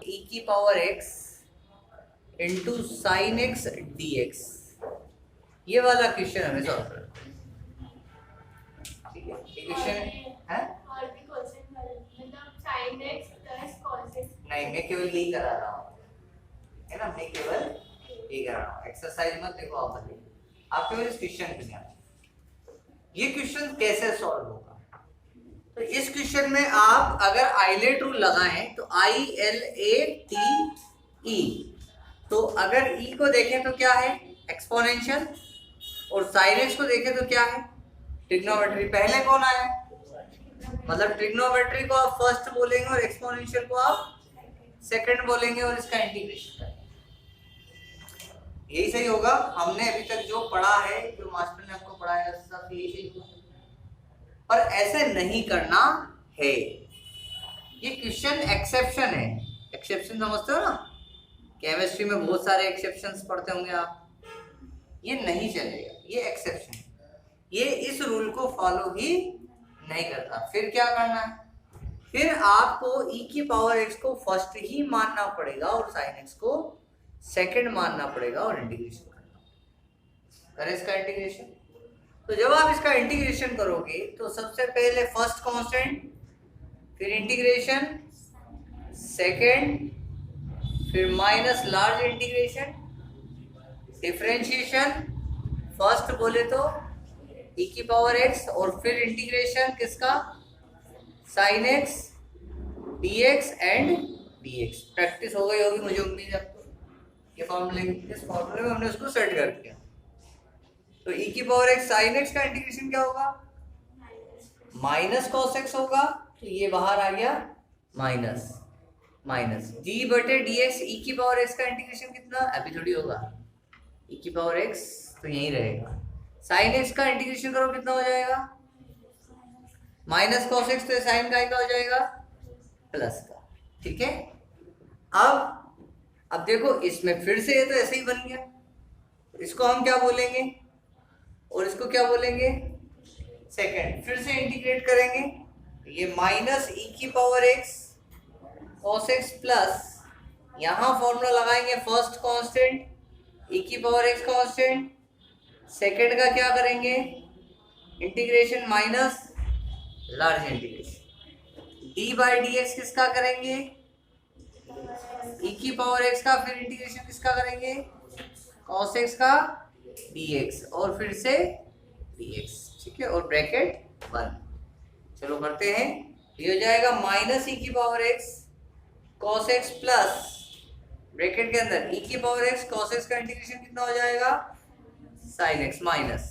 ई की power x into sine x D x, ये वाला क्वेश्चन हमें सॉल्व करना है। ठीक है, क्वेश्चन है नहीं, मैं केवल यही करा रहा हूँ, है ना, मैं केवल यही करा रहा हूँ, एक्सरसाइज मत देखो आप बदलिए, आप केवल इस क्वेश्चन के लिए। ये क्वेश्चन कैसे सॉल्व होगा, तो इस क्वेश्चन में आप अगर आइलेट रूल लगाएं तो ILATE, तो अगर ई को देखें तो क्या है एक्सपोनेंशियल, और साइन एक्स को देखें तो क्या है ट्रिग्नोमेट्री। पहले कौन आया, मतलब ट्रिग्नोमेट्री को आप फर्स्ट बोलेंगे और एक्सपोनेंशियल को आप सेकंड बोलेंगे और इसका इंटीग्रेशन करेंगे, यही सही होगा। हमने अभी तक जो पढ़ा है, जो मास्टर ने आपको पढ़ाया सब यही सही होगा, पर ऐसे नहीं करना है। ये क्वेश्चन एक्सेप्शन है, एक्सेप्शन समझते हो ना, केमिस्ट्री में बहुत सारे एक्सेप्शंस पढ़ते होंगे आप, ये नहीं चलेगा, ये एक्सेप्शन, ये इस रूल को फॉलो ही नहीं करता। फिर क्या करना है, फिर आपको e की पावर x को फर्स्ट ही मानना पड़ेगा और sin x को सेकंड मानना पड़ेगा और इंटीग्रेशन करना करें इसका इंटीग्रेशन। तो जब आप इसका इंटीग्रेशन करोगे तो सबसे पहले फर्स्ट कांस्टेंट, फिर इंटीग्रेशन, सेकंड, फिर minus large integration, differentiation, first बोले तो e की पावर x और फिर इंटीग्रेशन किसका sin x dx and dx। Practice हो गई होगी मुझे उम्मीद है आपको, ये फॉर्मूले, इस फॉर्मूले में हमने उसको सेट कर दिया। तो e की पावर x sin x का इंटीग्रेशन क्या होगा माइनस cos x होगा, तो ये बाहर आ गया माइनस माइनस d बटे dx, e की पावर x का इंटीग्रेशन कितना अभी थोड़ी होगा, e की पावर x तो यही रहेगा। sin x का इंटीग्रेशन करो कितना हो जाएगा माइनस cos x, तो साइन का हो जाएगा प्लस का। ठीक है, अब देखो इसमें फिर से ये तो ऐसे ही बन गया, इसको हम क्या बोलेंगे और इसको क्या बोलेंगे सेकंड, फिर से इंटीग्रेट करेंगे, ये माइनस e की power x cos x plus, यहाँ फॉर्मूला लगाएंगे फर्स्ट कांस्टेंट e की पावर x कांस्टेंट, सेकंड का क्या करेंगे integration minus large integration, d by D x किसका करेंगे e की पावर x का, फिर इंटीग्रेशन किसका करेंगे cos x का dx और फिर से dx। ठीक है, और ब्रैकेट बंद, चलो करते हैं, ये हो जाएगा माइनस e की power x cos x plus bracket के अंदर e की पावर x cos x का इंटीग्रेशन कितना हो जाएगा sin x minus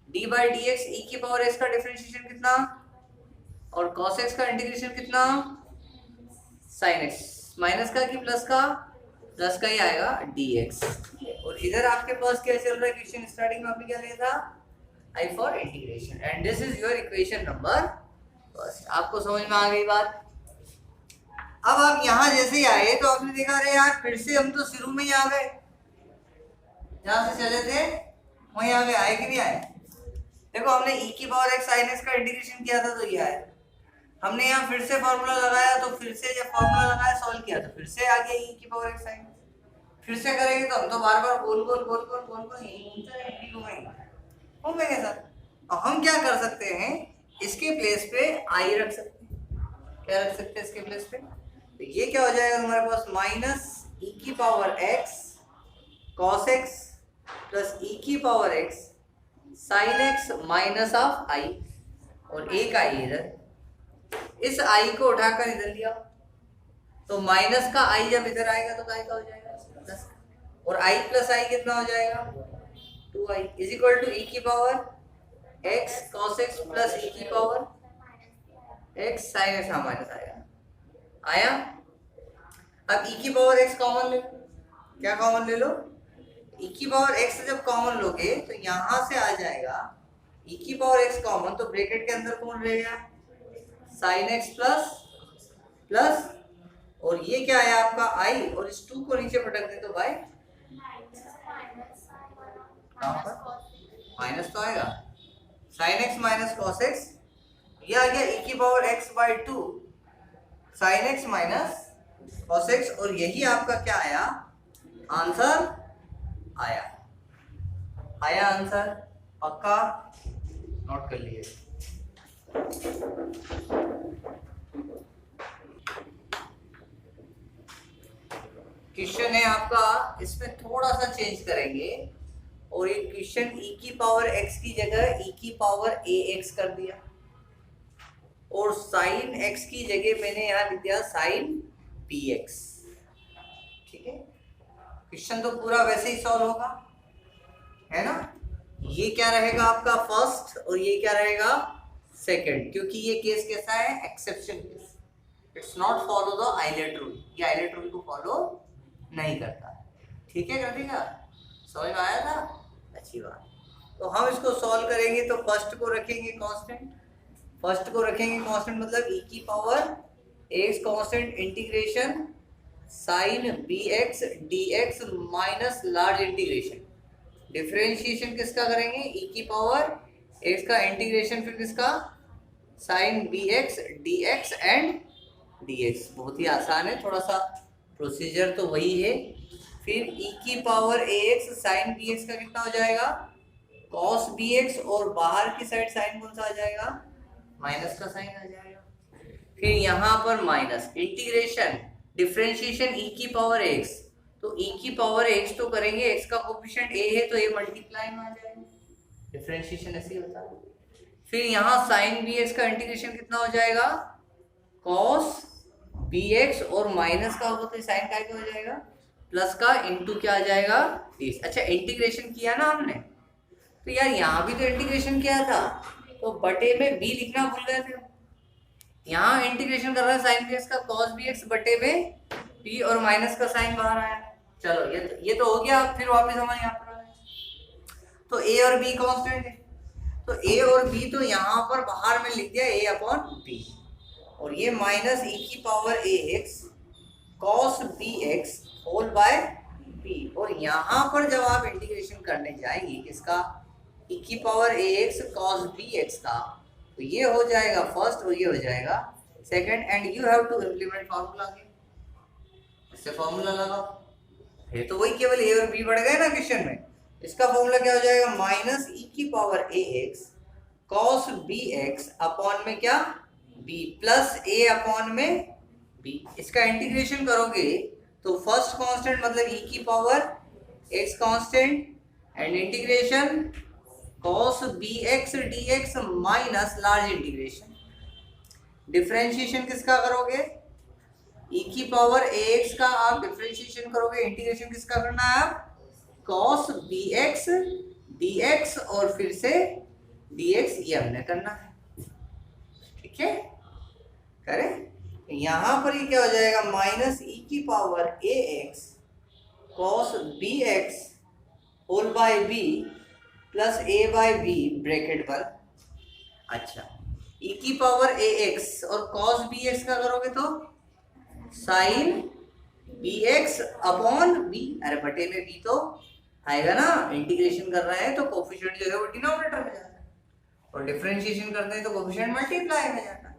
d by D x, e की पावर x का डिफरेंशिएशन कितना और cos x का इंटीग्रेशन कितना sin x, माइनस का कि प्लस का, प्लस का ही आएगा dx। और इधर आपके पास क्या चल रहा है क्वेश्चन स्टार्टिंग में आपने क्या लिया था I for integration, and this is your equation number first. आपको समझ में आ गई बात। अब आप यहाँ जैसे ही आए तो आपने देखा अरे यार फिर से हम तो शुरू में ही आ गए, जहाँ से चले थे वहीं आ गए, आए कि नहीं आए। देखो हमने e की पावर x sin x का इंटीग्रेशन किया था तो ये आया, हमने यहाँ फिर से फॉर्मूला लगाया तो फिर से जब फॉर्मूला लगाया सॉल्व किया तो फिर से आ गया e की पावर x sin, फिर से करेंगे तो हम तो बार बार गोल गोल गोल गोल गोल गोल यही घूमेंगे सर। और हम क्या कर सकते हैं, इसके प्लेस पे i रख सकते हैं, क्या रख सकते हैं इसके प्लेस पे, तो ये क्या हो जाएगा हमारे पास माइनस e की power x cos x plus e की power x sin x minus of i, और एक i इधर, इस i को उठाकर इधर लिया तो माइनस का i जब इधर आएगा तो काय का हो जाएगा प्लस, और i प्लस i कितना हो जाएगा 2i is equal to e की power x cos x plus e की power x sin x, minus आया। अब e की पावर x कॉमन ले लो, क्या कॉमन ले लो e की पावर x जब कॉमन लोगे तो यहाँ से आ जाएगा e की पावर x कॉमन, तो ब्रैकेट के अंदर कौन रहेगा sin x प्लस प्लस, और ये क्या है आपका i, और इस 2 को नीचे पटक दे तो भाई माइनस तो आएगा sin x minus cos x, ये आ गया e की power x by 2 sin x minus cos x, और यही आपका क्या आया आंसर आया। आया आंसर पक्का, नोट कर लिए। क्वेश्चन है आपका, इसमें थोड़ा सा चेंज करेंगे और ये क्वेश्चन e की पावर x की जगह e की पावर ax कर दिया, और साइन x की जगह मैंने यहाँ लिख दिया साइन bx। ठीक है, क्वेश्चन तो पूरा वैसे ही सॉल्व होगा, है ना। ये क्या रहेगा आपका फर्स्ट और ये क्या रहेगा सेकंड, क्योंकि ये केस कैसा है exception case, it's not follow the ILATE rule, ये आइलेट रूल को फॉलो नहीं करता। ठीक है, कर देगा, समझ में आया था, अच्छी बात। तो हम इसको सॉल्व करेंगे तो फर्स्ट को रखेंगे कांस्टेंट, फर्स्ट को रखेंगे कांस्टेंट मतलब e की power x constant integration sine bx dx minus large integration, differentiation किसका करेंगे e की पावर x का इंटीग्रेशन, फिर किसका sine bx dx and dx। बहुत ही आसान है, थोड़ा सा प्रोसीजर तो वही है। फिर e की पावर ax साइन bx का कितना हो जाएगा cos bx, और बाहर की साइड साइन कौन सा आ जाएगा माइनस का साइन आ जाएगा। फिर यहाँ पर माइनस इंटीग्रेशन डिफरेंशिएशन e की पावर x, तो e की पावर x तो करेंगे, x का कोफिशिएंट a है तो a मल्टीप्लाई में आ जाएगा, डिफरेंशिएशन ऐसे ही होता है। फिर यहाँ साइन bx का इंटीग्रेशन कितना हो जाएगा cos bx, और माइनस का होगा तो साइन का क्या हो जाएगा प्लस का इंटू क्या आ जाएगा 30। अच्छा, इंटीग्रेशन किया ना हमने, तो यार यहाँ भी तो इंटीग्रेशन किया था, तो बटे में b लिखना भूल गए थे। यहाँ इंटीग्रेशन कर रहा है साइन bx का cos bx बटे में b, और माइनस का साइन बाहर आया। चलो ये तो हो गया। फिर वापस हमारे यहाँ पर तो a और b कांस्टेंट है, तो a और b तो यहाँ पर बाहर में लिख दिया a अपॉन b, और ये माइनस e की power ax cos bx whole by b, और यहाँ पर जब आप इंटीग्रेशन करने जाएंगे किसका e की पावर ax cos bx का, तो ये हो जाएगा फर्स्ट और ये हो जाएगा second, and you have to implement formula के, इससे फार्मूला लगाओ। ये तो वही केवल a और b बढ़ गए ना क्वेश्चन में, इसका फार्मूला क्या हो जाएगा माइनस e की power ax cos bx upon में क्या b प्लस a अपॉन में b। इसका इंटीग्रेशन करोगे तो फर्स्ट कांस्टेंट मतलब e की power x constant and integration cos bx dx minus large integration, differentiation किसका करोगे e की पावर ax का आप डिफरेंशिएशन करोगे, इंटीग्रेशन किसका करना है आप cos bx dx, और फिर से dx ये हमने करना है। ठीक है, करें। यहाँ पर ये क्या हो जाएगा माइनस e की power ax cos bx whole by b plus a by b bracket पर। अच्छा, e की पावर ax और cos bx का करोगे तो साइन bx अपॉन b, अरे बटे में b तो आएगा ना, इंटीग्रेशन कर रहे हैं तो कोफिशिएंट जो है वो डिनोमिनेटर में जाता है, और डिफरेंशिएशन करते हैं तो कोफिशिएंट मल्टीप्लाई में जाता है,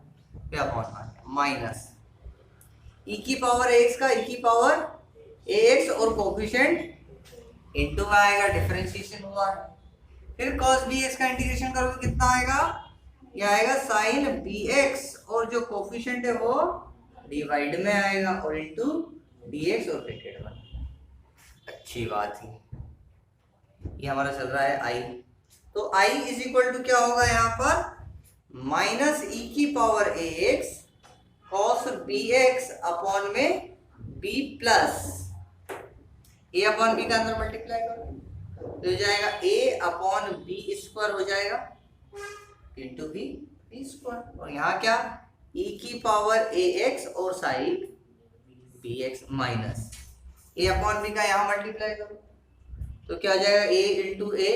अपॉन माइनस e की पावर ax का e की पावर ax और कोफिशिएंट इनटू में आएगा, डिफरेंशिएशन हुआ है। फिर cos bx का इंटीग्रेशन करोगे कितना आएगा, ये आएगा साइन bx, और जो कोफिशिएंट है वो डिवाइड में आएगा, और इनटू dx और ब्रैकेट में। अच्छी बात है, ये हमारा चल रहा है i, तो i इज इक्वल टू क्या होगा यहाँ पर माइनस e की power ax cos bx upon में b plus a upon b का अंदर मल्टीप्लाई करो तो हो जाएगा a अपॉन b स्क्वायर हो जाएगा इंटू b स्क्वायर, और यहाँ क्या e की पावर ax और sine bx minus a upon b का यहाँ मल्टीप्लाई करो तो क्या हो जाएगा a इंटू a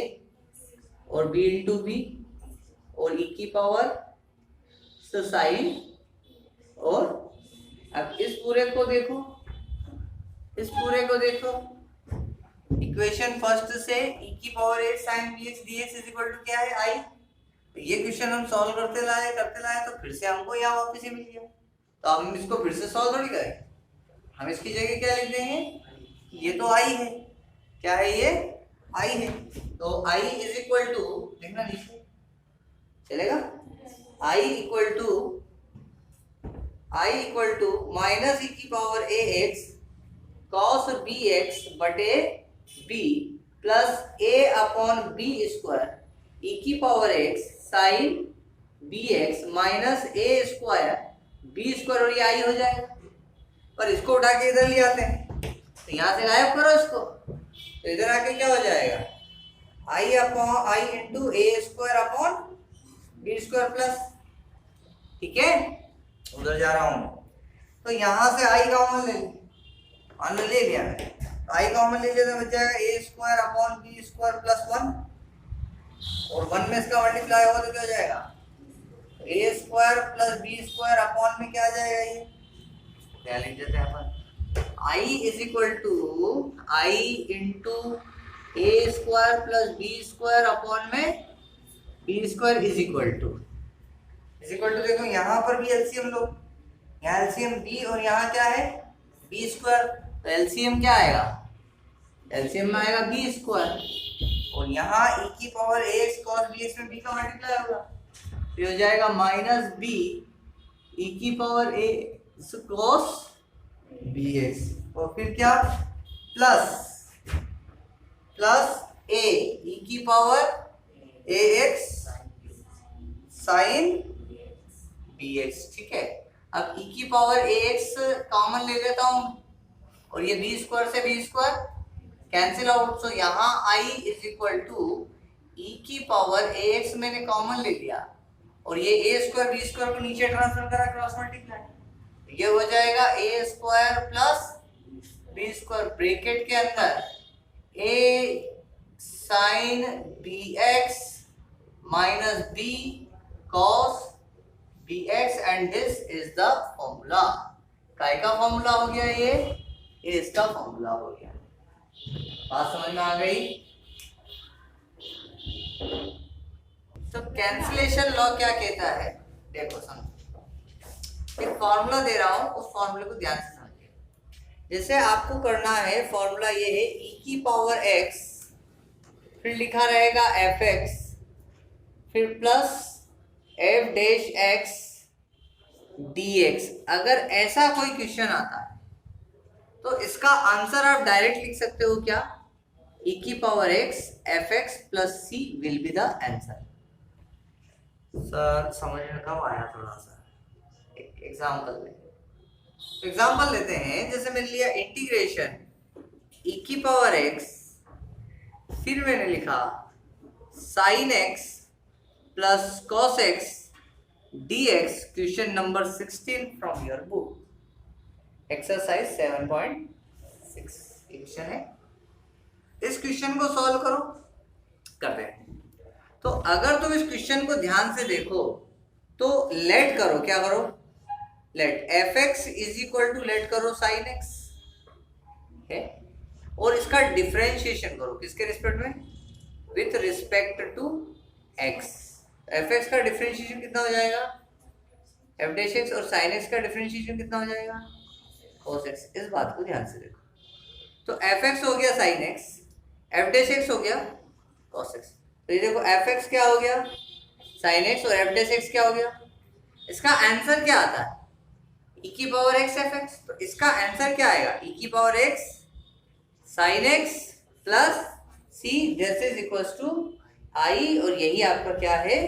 और b इंटू b, और e की पावर तो साइन, और अब इस पूरे को देखो, इस पूरे को देखो, इक्वेशन फर्स्ट से e की power a sin bx dx is equal to क्या है i। ये क्वेश्चन हम सॉल्व करते लाए तो फिर से हमको यहाँ वापस ही मिल गया, तो हम इसको फिर से सॉल्व थोड़ी करें, हम इसकी जगह क्या लिख देंगे, ये तो आई है, क्या है ये, आई है, तो आई इज इक्वल टू, देखना नीचे चलेगा, I equal to minus e की power a x cos b x बटे b plus a upon b square e की power x sine b x minus a square b square, और ये आई हो जाएगा। पर इसको उठा के इधर ले आते हैं, तो यहाँ से गायब करो इसको, तो इधर आके क्या हो जाएगा, I upon I into a square upon b square plus, ठीक है, उधर जा रहा हूं, तो यहां से आई कॉमन ले लिया मैंने, तो आई कॉमन ले लिया तो बच जाएगा a square upon b square plus 1, और 1 में इसका मल्टीप्लाई होगा तो क्या हो जाएगा, a square plus b square upon में क्या आ जाएगा, ये क्या लिख देते हैं अपन, I is equal to I into a square plus b square upon में b square is equal to देखो यहाँ पर भी एलसीएम लो, यहाँ एलसीएम बी और यहाँ क्या है बी स्क्वायर, तो एलसीएम क्या आएगा, एलसीएम में आएगा बी स्क्वायर, और यहाँ ई की power a x cos b x में बी का मल्टीप्लाई होगा, तो हो जाएगा माइनस बी ई की पावर ए कॉस बी एक्स, और फिर क्या प्लस ए ई की power a x sine b x, ठीक है। अब ई की पावर ए एक्स कॉमन ले लेता हूं, और ये बी स्क्वायर से बी स्क्वायर कैंसिल आउट, सो यहाँ आई इज इक्वल टू ई की पावर ए एक्स मैंने कॉमन ले लिया, और ये ए स्क्वायर बी स्क्वायर को नीचे ट्रांसफर करा क्रॉस मल्टीप्लाई, ये हो जाएगा a square plus b square bracket के अंदर a sine b x minus b cos b x, and this is the formula, काय का फॉर्मूला हो गया, ये इसका फॉर्मूला हो गया, बात समझ में आ गई। तो कैंसिलेशन लॉ क्या कहता है, देखो समझो, एक फॉर्मूला दे रहा हूं, उस फॉर्मूले को ध्यान से समझिए। जैसे आपको करना है, फॉर्मूला ये है ई की पावर एक्स, फिर लिखा रहेगा एफ एक्स, फिर plus F dash x D x. अगर ऐसा कोई क्वेश्चन आता है तो इसका आंसर आप डायरेक्ट लिख सकते हो, क्या, ई की power x f x plus c will be the answer. Sir समझ में कब आया, थोड़ा सा एक एग्जाम्पल लेते हैं। जैसे मैंने लिया इंटीग्रेशन ई की पावर एक्स, फिर मैंने लिखा sign x plus cos x D x, question number 16 from your book exercise 7.6 question है। इस क्वेश्चन को सॉल्व करो, करते हैं। तो अगर तुम इस क्वेश्चन को ध्यान से देखो तो लेट करो, क्या करो, let f x is equal to let करो साइन एक्स है, और इसका डिफरेंशिएशन करो किसके रिस्पेक्ट में, with respect to x. F x का डिफरेंशिएशन कितना हो जाएगा, एफ डैश एक्स, और साइन एक्स का डिफरेंशिएशन कितना हो जाएगा, cos x। इस बात को ध्यान से देखो, तो एफ एक्स हो गया sine x, F dash x हो गया cos x। तो ये देखो एफ एक्स क्या हो गया साइन एक्स, और एफ डैश एक्स क्या हो गया, इसका आंसर क्या आता है, ई की पावर एक्स एफ एक्स। तो इसका आंसर क्या आएगा, ई की power x sine x plus c, this is equals to I, और यही आपका क्या है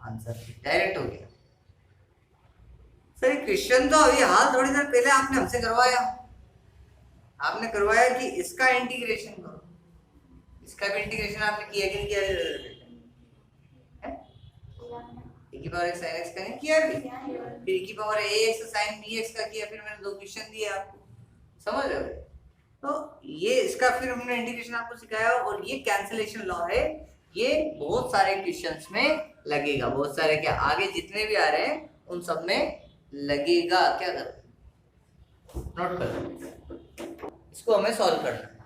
आंसर, डायरेक्ट हो गया। सर क्वेश्चन तो अभी हाल थोड़ी देर पहले आपने हमसे करवाया, आपने करवाया कि इसका इंटीग्रेशन करो, इसका भी इंटीग्रेशन आपने किया कि नहीं किया, e की पावर x sin x का नहीं किया भी, फिर e की पावर ax sin bx का किया, फिर मैंने दो क्वेश्चन दिए आपको, समझ रहे हो। तो ये इसका फिर हमने इंटीग्रेशन आपको सिखाया, और ये कैंसिलेशन लॉ है, ये बहुत सारे क्वेश्चंस में लगेगा, बहुत सारे क्या आगे जितने भी आ रहे हैं उन सब में लगेगा। क्या कर, नोट कर, इसको हमें सॉल्व करना है।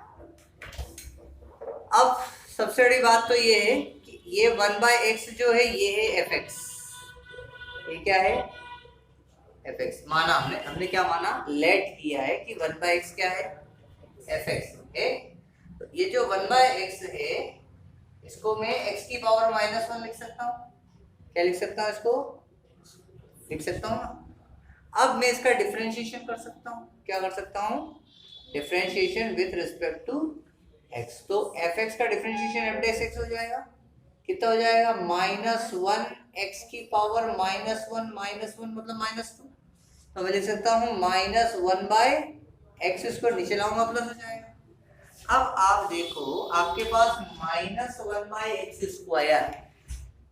अब सबसे बड़ी बात तो ये है कि ये 1/x जो है ये है एफ एक्स, ये क्या है एफ एक्स माना हमने क्या माना, लेट किया है कि 1/x क्या है, एफ एक्स है। तो ये जो 1/x है इसको मैं x की पावर -1 लिख सकता हूँ। क्या लिख सकता हूँ, इसको लिख सकता हूँ ना। अब मैं इसका डिफरेंशिएशन कर सकता हूँ। क्या कर सकता हूँ, differentiation with respect to x। तो एफ एक्स का डिफरेंशिएशन एफ डैश एक्स हो जाएगा। कितना हो जाएगा, -1 x की पावर -1 मतलब -2। तो मैं लिख सकता हूँ -1/x, इसको नीचे लाऊंगा प्लस हो जाएगा। अब आप देखो आपके पास -1/x²,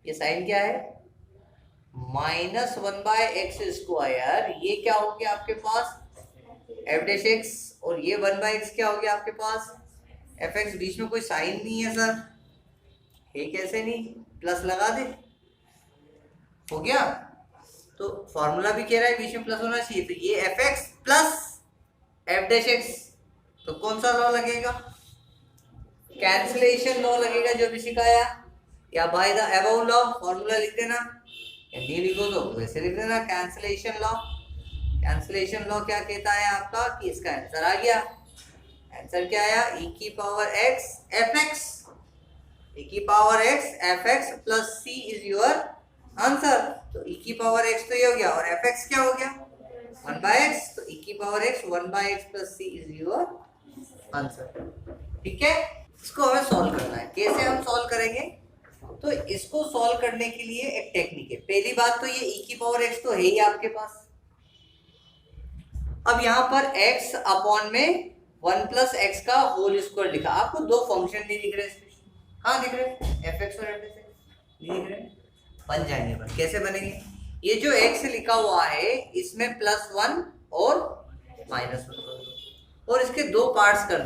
ये साइन क्या है, -1/x², ये क्या हो गया आपके पास एफ डैश एक्स, और ये 1/x क्या हो गया आपके पास एफ एक्स। बीच में कोई साइन नहीं है सर, है कैसे नहीं, प्लस लगा दे, हो गया। तो फॉर्मूला भी कह रहा है बीच में प्लस होना चाहिए, तो ये F x plus F dash x, तो कौन सा लॉ लगेगा, कैंसलेशन लॉ लगेगा जो भी सिखाया, या by the above law. Formula लिख देना, या नहीं लिखो तो वैसे लिख देना, कैंसलेशन लॉ। कैंसलेशन लॉ क्या कहता है आपका कि इसका आंसर आ गया। आंसर क्या आया, e की power x F x, e की power x F x plus c is your answer. तो e की पावर x तो ये हो गया, और एफ एक्स क्या हो गया 1/x, तो e की power x 1/x plus c is your answer. ठीक है, इसको हमें सॉल्व करना है। कैसे हम सॉल्व करेंगे, तो इसको सॉल्व करने के लिए एक टेक्निक है। पहली बात तो ये e की पावर x तो है ही आपके पास। अब यहाँ पर x अपॉन में 1+x का होल स्क्वायर लिखा, आपको दो फंक्शन नहीं दिख रहे, कहाँ दिख रहे, एफ एक्स और एफ एक्स नहीं दिख रहे, बन जाएंगे। पर कैसे बनेंगे, ये जो x लिखा हुआ है इसमें +1 और -1 और इसके दो पार्ट्स कर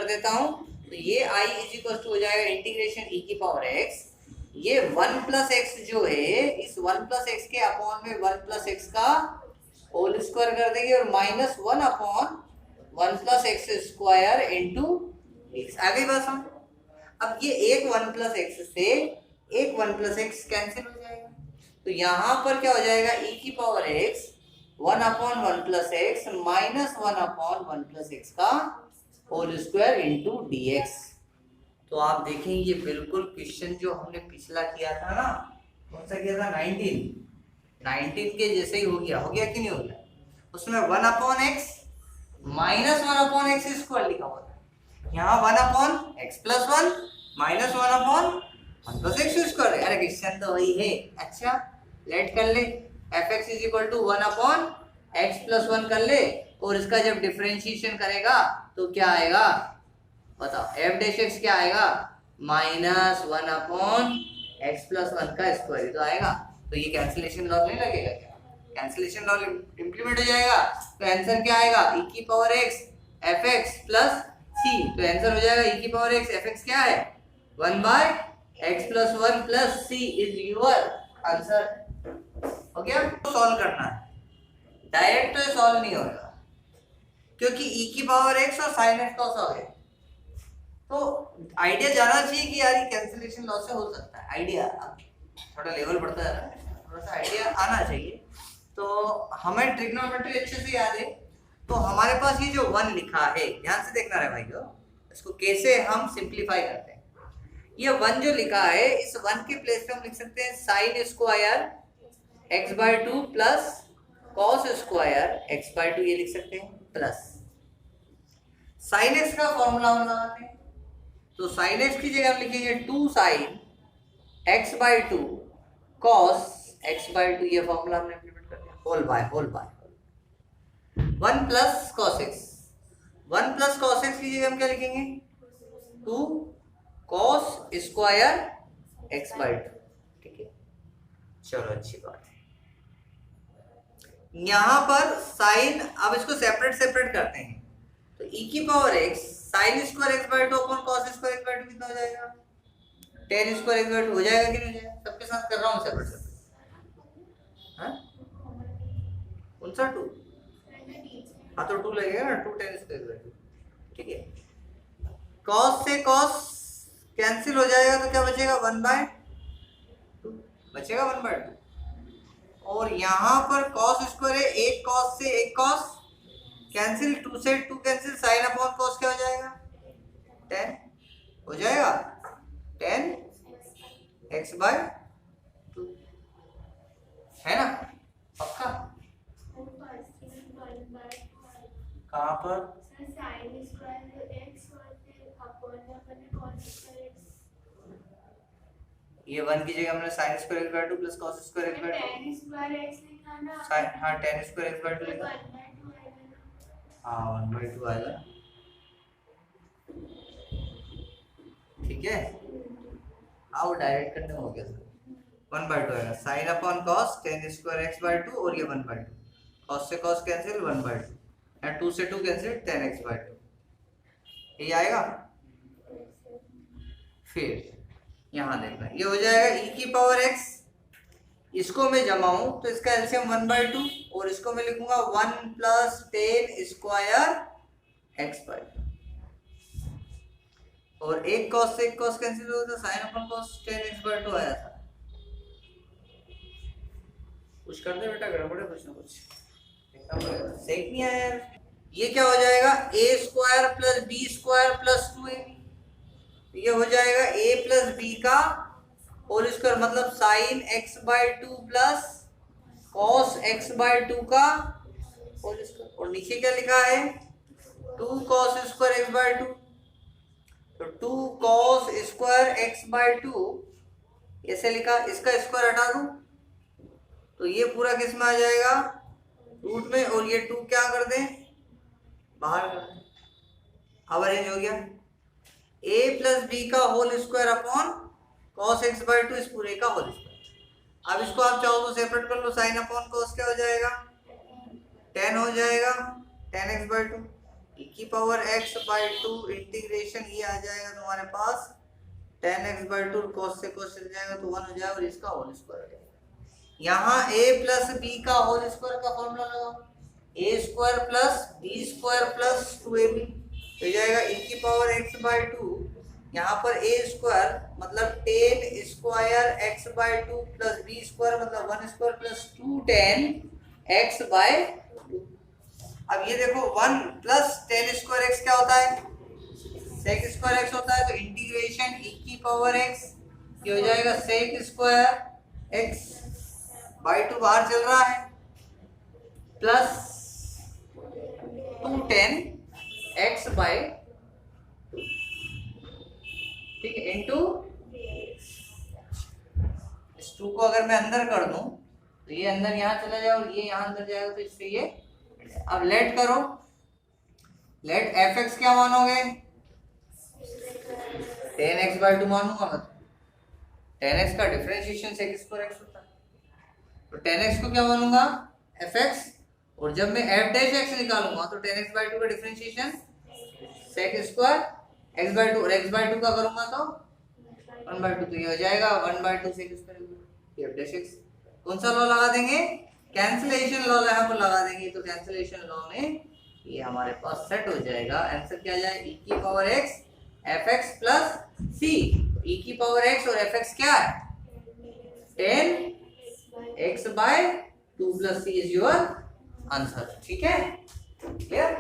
देता हूँ, तो ये i हो जाएगा इंटीग्रेशन e की पावर x, ये 1+x जो है इस 1+x के अपॉन में 1+x का होल स्क्वायर कर देंगे, और -1 अपॉन 1+x² इंटू x। आ गई बात समझ। अब ये एक 1+x से एक 1+x कैंसिल हो जाएगा, तो यहाँ पर क्या हो जाएगा, e की power x 1 upon 1+x -1 upon 1+x का होल स्क्वायर इंटू dx। तो आप देखें ये बिल्कुल क्वेश्चन जो हमने पिछला किया था ना, कौन सा किया था, 19 के जैसे ही हो गया कि नहीं हो गया। उसमें 1 upon x -1 upon x square लिखा हुआ था, यहाँ 1 upon x + 1 -1 upon 1+x square. अरे क्वेश्चन तो वही है। अच्छा लेट कर ले, f x is equal to 1 upon x + 1 कर ले, और इसका जब डिफरेंशिएशन करेगा तो क्या आएगा बताओ, एफ डैश एक्स क्या आएगा, -1 अपॉन x + 1 का स्क्वायर तो आएगा। तो ये कैंसिलेशन लॉ नहीं लगेगा क्या, कैंसिलेशन लॉ इंप्लीमेंट हो जाएगा। तो आंसर क्या आएगा, e की power x F x plus c। तो आंसर हो जाएगा e की पावर x एफ एक्स क्या है 1/x + 1 plus c is your answer. हो गया। तो सॉल्व करना है, डायरेक्ट तो सॉल्व नहीं होगा क्योंकि e की पावर x और sin x लॉस हो गए। तो आइडिया जाना चाहिए कि यार ये कैंसिलेशन लॉस से हो सकता है, आइडिया थोड़ा लेवल बढ़ता जा रहा है, थोड़ा सा आइडिया आना चाहिए। तो हमें ट्रिग्नोमेट्री अच्छे से याद है। तो हमारे पास ये जो 1 लिखा है, ध्यान से देखना है भाइयों, इसको कैसे हम सिंप्लीफाई करते हैं। ये 1 जो लिखा है, इस 1 के प्लेस पे हम लिख सकते हैं sin² x/2 plus cos² x/2, ये लिख सकते हैं प्लस sin x का फॉर्मूला हम लगाते हैं। तो sin x की जगह हम लिखेंगे 2 sin x/2 cos x/2, ये फॉर्मूला हमने इंप्लीमेंट कर दिया, whole by 1 plus cos x, 1 plus cos x की जगह हम क्या लिखेंगे 2 cos² x/2। ठीक है, चलो अच्छी बात है। यहां पर साइन, अब इसको सेपरेट करते हैं। तो e की power x sin² x/2 upon cos² x/2 कितना हो जाएगा, tan² x/2 हो जाएगा कि नहीं हो जाएगा। सबके साथ कर रहा हूँ सेपरेट। हाँ कौन सा 2, हाँ तो 2 लगेगा ना, 2 tan² x/2। ठीक है, cos से cos कैंसिल हो जाएगा, तो क्या बचेगा 1/2 बचेगा 1/2, और यहाँ पर कॉस स्क्वायर है, एक कॉस से एक कॉस कैंसिल, 2 से 2 कैंसिल, साइन अपॉन कॉस क्या हो जाएगा 10 हो जाएगा 10x/2 है ना पक्का। कहाँ पर ये 1 की जगह हमने sin square x/2 plus cos square x/2 हाँ tan स्क्वायर x/2 लिखा हाँ 1/2 आएगा ठीक है। आओ डायरेक्ट करने हो गया 1/2 आएगा sin upon cos tan square x/2 और ये 1/2 cos से cos कैंसिल 1/2 एंड 2 से 2 कैंसिल tan x/2 ये आएगा। फिर यहाँ देखना ये हो जाएगा e की पावर x, इसको मैं जमाऊं तो इसका एलसीएम 1/2 और इसको मैं लिखूंगा 1 प्लस tan स्क्वायर x/2 और एक cos से एक cos कैंसिल हो गया sin upon cos tan x/2 आया था। कुछ कर दे बेटा गड़बड़ है कुछ ना कुछ सही नहीं आया यार। ये क्या हो जाएगा a square plus b square plus 2ab ये हो जाएगा a प्लस b का होल स्क्वायर मतलब sine x/2 plus cos x/2 का होल स्क्वायर और नीचे क्या लिखा है 2 cos स्क्वायर x/2 तो 2 cos स्क्वायर x/2 ऐसे लिखा, इसका स्क्वायर हटा दूं तो ये पूरा किस में आ जाएगा रूट में और ये 2 क्या कर दें बाहर कर दें। अब अरेंज हो गया a प्लस बी का whole square upon cos x/2 इस पूरे का होल स्क्वायर। अब इसको आप चाहो तो सेपरेट कर लो साइन अपॉन cos क्या हो जाएगा 10 हो जाएगा tan x/2 e की पावर x/2 इंटीग्रेशन ये आ जाएगा तुम्हारे पास tan x/2 cos से cos चल जाएगा तो 1 हो जाएगा और इसका होल स्क्वायर हो जाएगा। यहाँ a प्लस b का होल स्क्वायर का फॉर्मूला लगाओ a square plus b square plus 2ab हो जाएगा e की पावर x/2 यहाँ पर a स्क्वायर मतलब tan square x/2 plus b square मतलब 1 स्क्वायर प्लस 2 tan x/2। अब ये देखो 1 प्लस tan स्क्वायर x क्या होता है sec स्क्वायर x होता है तो इंटीग्रेशन e की पावर x ये हो जाएगा sec स्क्वायर x/2 बाहर चल रहा है प्लस 2 tan x/2 ठीक है इनटू इस 2 को अगर मैं अंदर कर दूं तो ये अंदर यहाँ चला जाए और ये यहाँ अंदर जाएगा तो इससे ये अब लेट करो लेट fx क्या मानोगे tan x/2 मानूंगा मैं tan x का डिफरेंशिएशन sec स्क्वायर x होता है तो tan x को क्या मानूंगा fx और जब मैं f' निकालूंगा तो tan x/2 का डिफरेंशिएशन sec स्क्वायर x/2 और x/2 का करूंगा तो 1/2 तो ये हो जाएगा 1/2 sec स्क्वायर f'। कौन सा लॉ लगा देंगे कैंसिलेशन लॉ यहाँ पर लगा देंगे तो कैंसिलेशन लॉ में ये हमारे पास सेट हो जाएगा। आंसर क्या आ जाएगा e की power x fx plus c e की पावर x और fx क्या है 10 x/2 plus c is your answer. ठीक है क्लियर।